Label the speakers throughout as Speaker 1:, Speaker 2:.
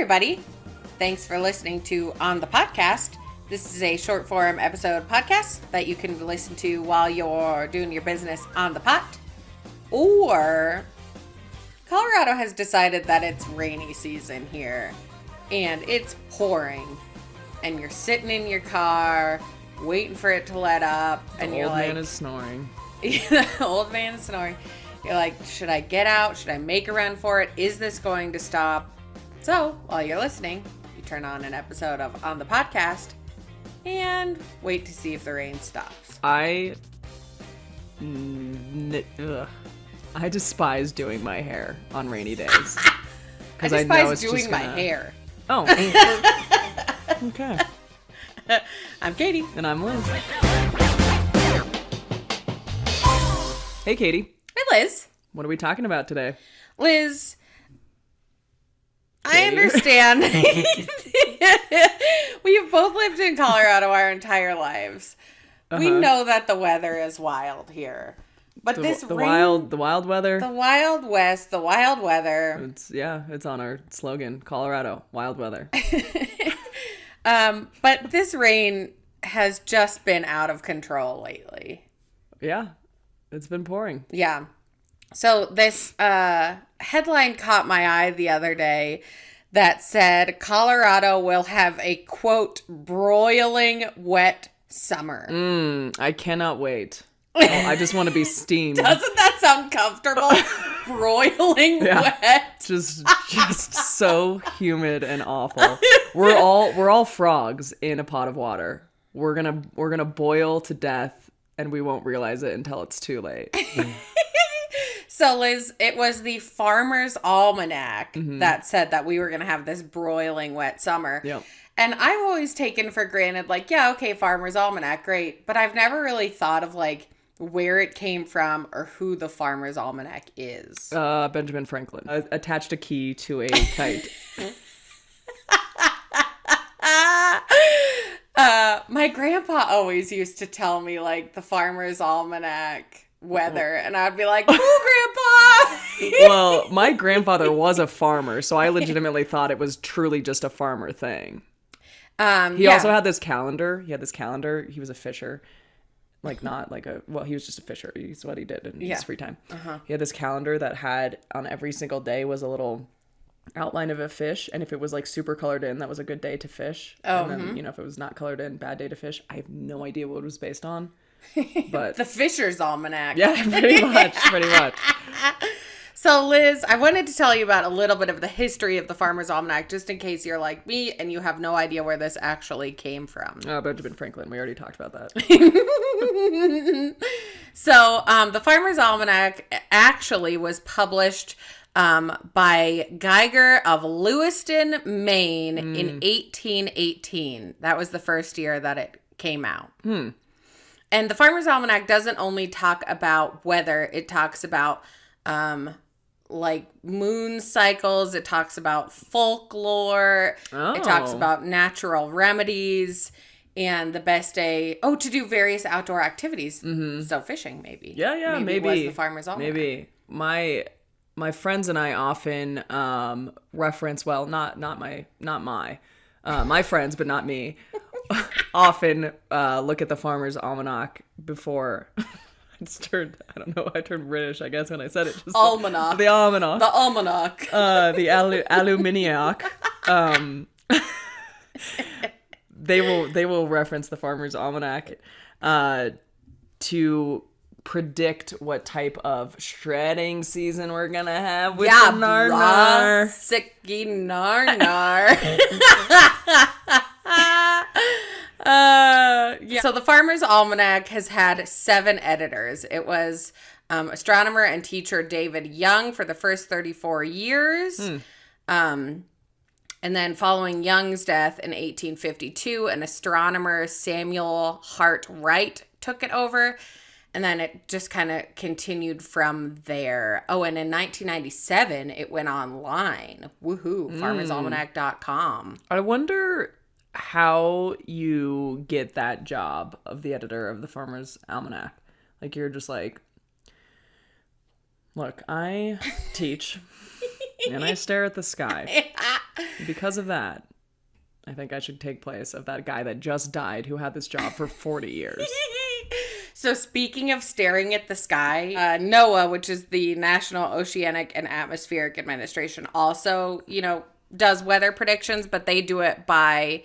Speaker 1: everybody. Thanks for listening to On the Podcast. This is a short form episode podcast that you can listen to while you're doing your business on the pot. Or Colorado has decided that it's rainy season here and it's pouring and you're sitting in your car waiting for it to let up and you're like...
Speaker 2: The old man is snoring.
Speaker 1: The old man is snoring. You're like, should I get out? Should I make a run for it? Is this going to stop? So, while you're listening, you turn on an episode of On the Podcast and wait to see if the rain stops.
Speaker 2: I despise doing my hair on rainy days.
Speaker 1: I despise doing my hair.
Speaker 2: Oh. Okay.
Speaker 1: I'm Katie.
Speaker 2: And I'm Liz. Hey, Katie.
Speaker 1: Hi, Liz.
Speaker 2: What are we talking about today?
Speaker 1: Liz, I understand. We have both lived in Colorado our entire lives. We know that the weather is wild here. But the
Speaker 2: wild weather.
Speaker 1: The Wild West, the wild weather.
Speaker 2: It's on our slogan, Colorado, wild weather.
Speaker 1: But this rain has just been out of control lately.
Speaker 2: Yeah, it's been pouring.
Speaker 1: Yeah. So this headline caught my eye the other day that said Colorado will have a, quote, broiling wet summer.
Speaker 2: I cannot wait. I just want to be steamed.
Speaker 1: Doesn't that sound comfortable? Broiling wet.
Speaker 2: Just so humid and awful. We're all frogs in a pot of water. We're gonna boil to death and we won't realize it until it's too late.
Speaker 1: So, Liz, it was the Farmers Almanac that said that we were going to have this broiling wet summer.
Speaker 2: Yep.
Speaker 1: And I've always taken for granted, like, yeah, okay, Farmers Almanac, great. But I've never really thought of, like, where it came from or who the Farmers Almanac is.
Speaker 2: Benjamin Franklin. Attached a key to a kite.
Speaker 1: My grandpa always used to tell me, like, the Farmers Almanac weather, and I'd be like, "Oh, Grandpa!"
Speaker 2: Well, my grandfather was a farmer, so I legitimately thought it was truly just a farmer thing. He also had this calendar. He was a fisher. He was just a fisher. He's what he did in his free time. He had this calendar that had, on every single day, was a little outline of a fish, and if it was like super colored in, that was a good day to fish. And then, if it was not colored in, bad day to fish. I have no idea what it was based on. But
Speaker 1: the Fisher's Almanac.
Speaker 2: Yeah, pretty much.
Speaker 1: So, Liz, I wanted to tell you about a little bit of the history of the Farmer's Almanac, just in case you're like me and you have no idea where this actually came from.
Speaker 2: Benjamin Franklin. We already talked about that.
Speaker 1: So, the Farmer's Almanac actually was published by Geiger of Lewiston, Maine in 1818. That was the first year that it came out. And the Farmer's Almanac doesn't only talk about weather. It talks about, like, moon cycles. It talks about folklore. It talks about natural remedies and the best day, to do various outdoor activities. So fishing, maybe.
Speaker 2: Yeah, maybe.
Speaker 1: It was the Farmer's Almanac.
Speaker 2: Maybe. My friends and I often reference, well, not my friends, but not me, often look at the Farmer's Almanac before I turned British, I guess, when I said it. Just
Speaker 1: Almanac.
Speaker 2: The almanac.
Speaker 1: The almanac.
Speaker 2: The aluminiac. They will reference the Farmer's Almanac to predict what type of shredding season we're gonna have with the nar-nar.
Speaker 1: Sicky nar-nar. So the Farmer's Almanac has had 7 editors. It was astronomer and teacher David Young for the first 34 years. And then following Young's death in 1852, an astronomer, Samuel Hart Wright, took it over. And then it just kind of continued from there. Oh, and in 1997, it went online. Woohoo, farmersalmanac.com.
Speaker 2: I wonder how you get that job of the editor of the Farmer's Almanac. Like, you're just like, look, I teach and I stare at the sky. Because of that, I think I should take place of that guy that just died who had this job for 40 years.
Speaker 1: So speaking of staring at the sky, NOAA, which is the National Oceanic and Atmospheric Administration, also, does weather predictions, but they do it by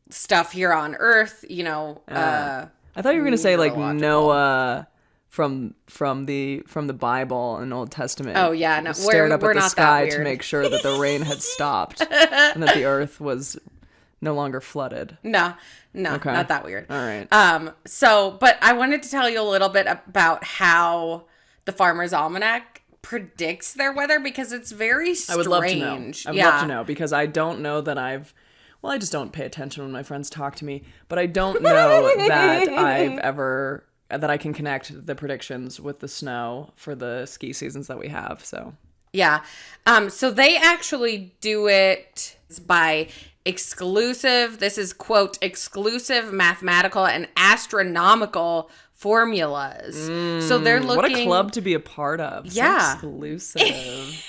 Speaker 1: stuff here on Earth,
Speaker 2: I thought you were going to say like Noah from the Bible and Old Testament.
Speaker 1: Oh yeah, no,
Speaker 2: stared up at the sky
Speaker 1: to
Speaker 2: make sure that the rain had stopped and that the earth was no longer flooded.
Speaker 1: No,
Speaker 2: okay.
Speaker 1: Not that weird.
Speaker 2: All right.
Speaker 1: But I wanted to tell you a little bit about how the Farmers Almanac predicts their weather because it's very strange.
Speaker 2: I would love to know. I would love to know because I don't know that I just don't pay attention when my friends talk to me, but I don't know that I can connect the predictions with the snow for the ski seasons that we have. So
Speaker 1: yeah. So they actually do it by exclusive mathematical and astronomical formulas. So they're looking...
Speaker 2: What a club to be a part of.
Speaker 1: Yeah.
Speaker 2: So exclusive.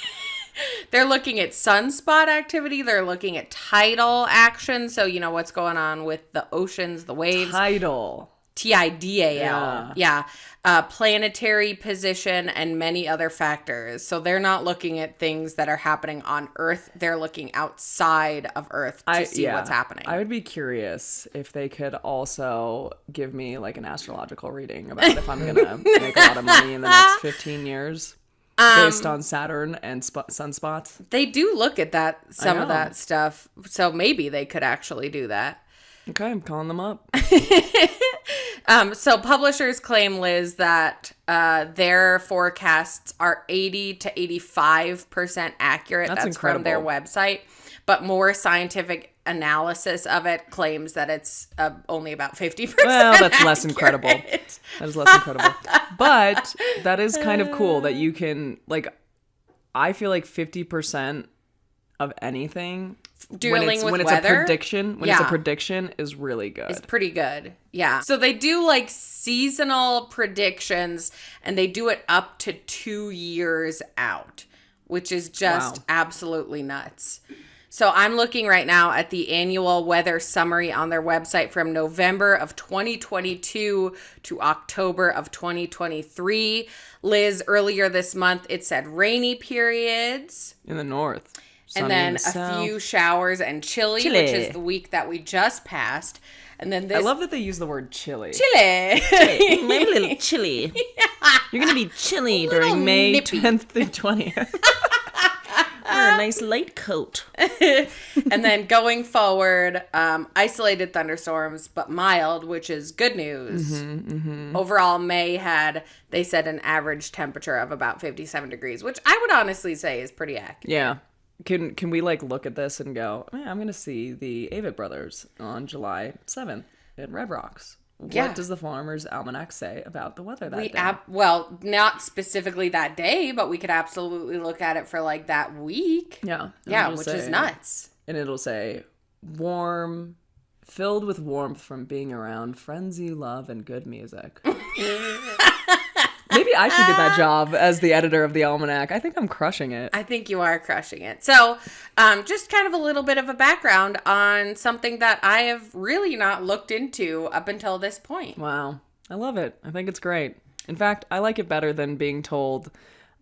Speaker 1: They're looking at sunspot activity. They're looking at tidal action. So, what's going on with the oceans, the waves.
Speaker 2: Tidal.
Speaker 1: TIDAL. Yeah. Planetary position and many other factors. So they're not looking at things that are happening on Earth. They're looking outside of Earth to see what's happening.
Speaker 2: I would be curious if they could also give me like an astrological reading about if I'm going to make a lot of money in the next 15 years. Based on Saturn and sunspots.
Speaker 1: They do look at some of that stuff. So maybe they could actually do that.
Speaker 2: Okay, I'm calling them up.
Speaker 1: So publishers claim, Liz, that their forecasts are 80 to 85% accurate. That's incredible. From their website. But more scientific analysis of it claims that it's only about 50%.
Speaker 2: Well, that's
Speaker 1: accurate.
Speaker 2: less incredible. That is less incredible. But that is kind of cool that you can, like, I feel like 50% of anything
Speaker 1: when it's
Speaker 2: weather? It's a prediction is really good.
Speaker 1: It's pretty good. Yeah. So they do like seasonal predictions and they do it up to 2 years out, which is just absolutely nuts. So I'm looking right now at the annual weather summary on their website from November of 2022 to October of 2023. Liz, earlier this month, it said rainy periods.
Speaker 2: In the north.
Speaker 1: And then a few showers and chilly, which is the week that we just passed. And then this...
Speaker 2: I love that they use the word chilly.
Speaker 1: Chilly.
Speaker 2: Maybe a little chilly. Yeah. You're going to be chilly during May nippy. 10th through 20th. Wear a nice light coat.
Speaker 1: And then going forward, isolated thunderstorms, but mild, which is good news. Overall, May had, they said, an average temperature of about 57 degrees, which I would honestly say is pretty accurate.
Speaker 2: Yeah. Can we like look at this and go, I'm going to see the Avett Brothers on July 7th at Red Rocks. What does the Farmers Almanac say about the weather that day?
Speaker 1: Well, not specifically that day, but we could absolutely look at it for like that week.
Speaker 2: Yeah.
Speaker 1: Yeah, which is nuts.
Speaker 2: And it'll say, warm, filled with warmth from being around friends you love and good music. Maybe I should get that job as the editor of the Almanac. I think I'm crushing it.
Speaker 1: I think you are crushing it. So just kind of a little bit of a background on something that I have really not looked into up until this point.
Speaker 2: Wow. I love it. I think it's great. In fact, I like it better than being told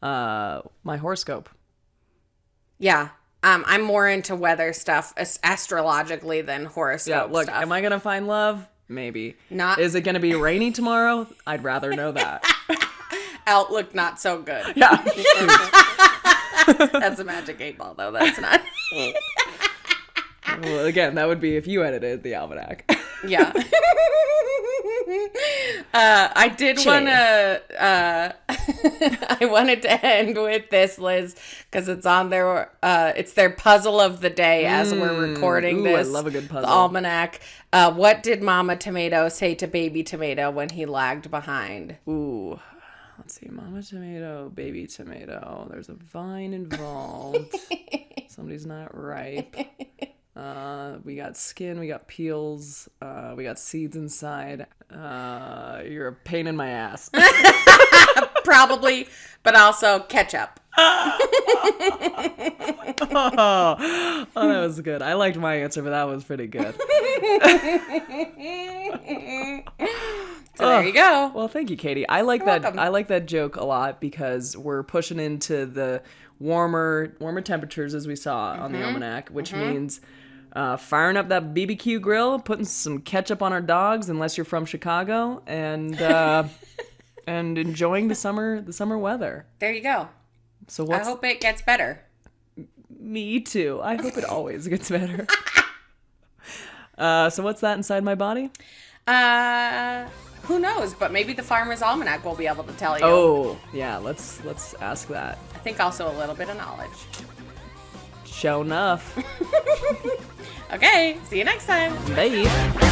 Speaker 2: my horoscope.
Speaker 1: Yeah. I'm more into weather stuff astrologically than horoscope
Speaker 2: look,
Speaker 1: stuff.
Speaker 2: Am I going to find love? Maybe.
Speaker 1: Not.
Speaker 2: Is it going to be rainy tomorrow? I'd rather know that.
Speaker 1: Outlook not so good.
Speaker 2: Yeah.
Speaker 1: That's a magic 8 ball, though. That's not.
Speaker 2: Well, again, that would be if you edited the Almanac.
Speaker 1: Yeah. I did want to. I wanted to end with this, Liz, because it's on their. It's their puzzle of the day as we're recording this.
Speaker 2: I love a good puzzle.
Speaker 1: The Almanac. What did Mama Tomato say to Baby Tomato when he lagged behind?
Speaker 2: Ooh. Let's see. Mama Tomato, Baby Tomato. There's a vine involved. Somebody's not ripe. We got skin, we got peels, we got seeds inside. You're a pain in my ass.
Speaker 1: Probably, but also ketchup.
Speaker 2: Oh, that was good. I liked my answer, but that was pretty good.
Speaker 1: So there you go.
Speaker 2: Well, thank you, Katie. I like that. Welcome. I like that joke a lot because we're pushing into the warmer temperatures as we saw on the almanac, which means firing up that BBQ grill, putting some ketchup on our dogs, unless you're from Chicago, and and enjoying the summer weather.
Speaker 1: There you go.
Speaker 2: So
Speaker 1: I hope it gets better.
Speaker 2: Me too. I hope it always gets better. So what's that inside my body?
Speaker 1: Who knows? But maybe the Farmers Almanac will be able to tell you.
Speaker 2: Oh, yeah. Let's ask that.
Speaker 1: I think also a little bit of knowledge.
Speaker 2: Show enough.
Speaker 1: Okay. See you next time.
Speaker 2: Bye.